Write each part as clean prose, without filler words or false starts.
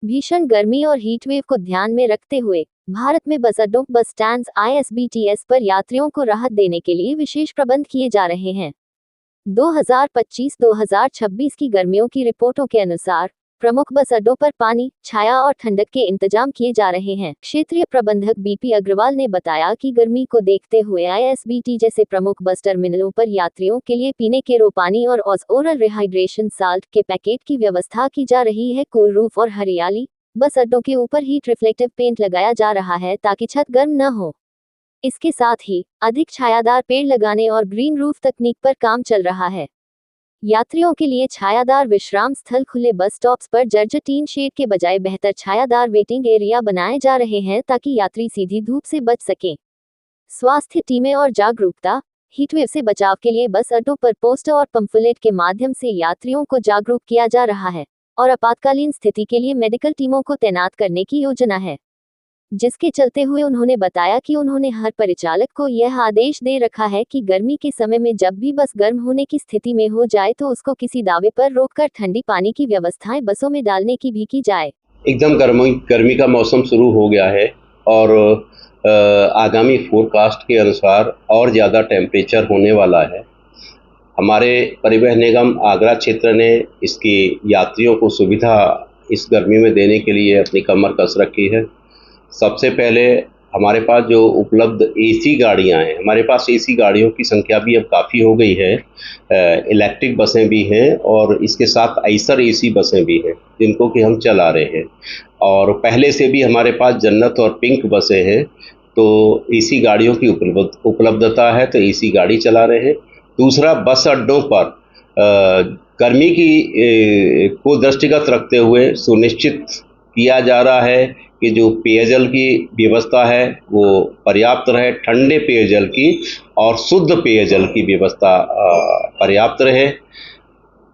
भीषण गर्मी और हीट वेव को ध्यान में रखते हुए भारत में बस अड्डों, बस स्टैंड्स, ISBTs पर यात्रियों को राहत देने के लिए विशेष प्रबंध किए जा रहे हैं। 2025-2026 की गर्मियों की रिपोर्टों के अनुसार प्रमुख बस अड्डों पर पानी, छाया और ठंडक के इंतजाम किए जा रहे हैं। क्षेत्रीय प्रबंधक BP अग्रवाल ने बताया कि गर्मी को देखते हुए ISBT जैसे प्रमुख बस टर्मिनलों पर यात्रियों के लिए पीने के पानी और ओरल रिहाइड्रेशन साल्ट के पैकेट की व्यवस्था की जा रही है। कूल रूफ और हरियाली बस अड्डों के ऊपर हीट रिफ्लेक्टिव पेंट लगाया जा रहा है ताकि छत गर्म न हो। इसके साथ ही अधिक छायादार पेड़ लगाने और ग्रीन रूफ तकनीक पर काम चल रहा है। यात्रियों के लिए छायादार विश्राम स्थल खुले बस स्टॉप्स पर जर्जर टीन शेड के बजाय बेहतर छायादार वेटिंग एरिया बनाए जा रहे हैं ताकि यात्री सीधी धूप से बच सकें। स्वास्थ्य टीमें और जागरूकता, हीटवेव से बचाव के लिए बस अड्डों पर पोस्टर और पंफलेट के माध्यम से यात्रियों को जागरूक किया जा रहा है और आपातकालीन स्थिति के लिए मेडिकल टीमों को तैनात करने की योजना है, जिसके चलते हुए उन्होंने बताया कि उन्होंने हर परिचालक को यह आदेश दे रखा है कि गर्मी के समय में जब भी बस गर्म होने की स्थिति में हो जाए तो उसको किसी दावे पर रोककर ठंडी पानी की व्यवस्थाएं बसों में डालने की भी की जाए। एकदम गर्मी का मौसम शुरू हो गया है और आगामी फोरकास्ट के अनुसार और ज़्यादा टेम्परेचर होने वाला है। हमारे परिवहन निगम आगरा क्षेत्र ने इसकी यात्रियों को सुविधा इस गर्मी में देने के लिए अपनी कमर कस रखी है। सबसे पहले हमारे पास जो उपलब्ध AC गाड़ियां हैं, हमारे पास AC गाड़ियों की संख्या भी अब काफ़ी हो गई है। इलेक्ट्रिक बसें भी हैं और इसके साथ आइसर AC बसें भी हैं जिनको कि हम चला रहे हैं। और पहले से भी हमारे पास जन्नत और पिंक बसें हैं, तो AC गाड़ियों की उपलब्धता है तो AC गाड़ी चला रहे हैं। दूसरा, बस अड्डों पर गर्मी की को दृष्टिगत रखते हुए सुनिश्चित किया जा रहा है कि जो पेयजल की व्यवस्था है वो पर्याप्त रहे, ठंडे पेयजल की और शुद्ध पेयजल की व्यवस्था पर्याप्त रहे।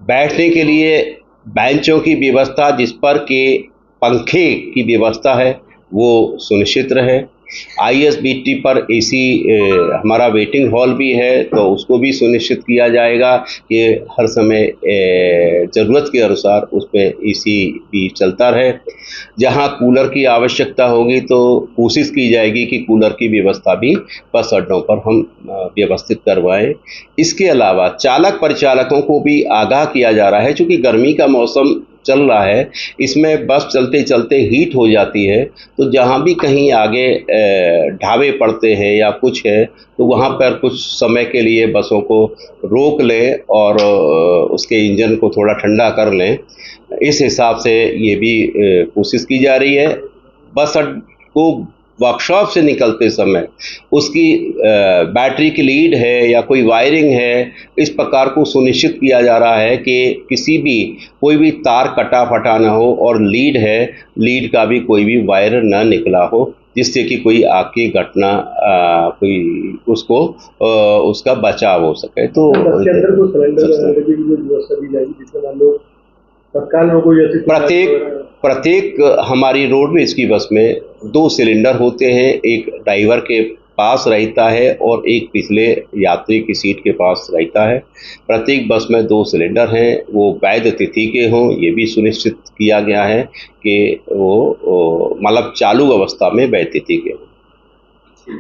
बैठने के लिए बेंचों की व्यवस्था, जिस पर के पंखे की व्यवस्था है वो सुनिश्चित रहे। ISBT पर AC हमारा वेटिंग हॉल भी है तो उसको भी सुनिश्चित किया जाएगा कि हर समय ज़रूरत के अनुसार उस पर AC भी चलता रहे। जहां कूलर की आवश्यकता होगी तो कोशिश की जाएगी कि कूलर की व्यवस्था भी बस अड्डों पर हम व्यवस्थित करवाएं। इसके अलावा चालक परिचालकों को भी आगाह किया जा रहा है, चूँकि गर्मी का मौसम चल रहा है, इसमें बस चलते चलते हीट हो जाती है, तो जहाँ भी कहीं आगे ढाबे पड़ते हैं या कुछ है तो वहाँ पर कुछ समय के लिए बसों को रोक लें और उसके इंजन को थोड़ा ठंडा कर लें। इस हिसाब से ये भी कोशिश की जा रही है। बस को वर्कशॉप से निकलते समय उसकी बैटरी की लीड है या कोई वायरिंग है, इस प्रकार को सुनिश्चित किया जा रहा है कि कोई भी तार कटा फटा ना हो और लीड का भी कोई भी वायर ना निकला हो, जिससे कि कोई आग की घटना कोई उसका बचाव हो सके। तो प्रत्येक हमारी रोडवेज की बस में 2 सिलेंडर होते हैं, एक ड्राइवर के पास रहता है और एक पिछले यात्री की सीट के पास रहता है। प्रत्येक बस में 2 सिलेंडर हैं, वो वैध तिथि के हों, ये भी सुनिश्चित किया गया है कि वो मतलब चालू अवस्था में वैध तिथि के हों।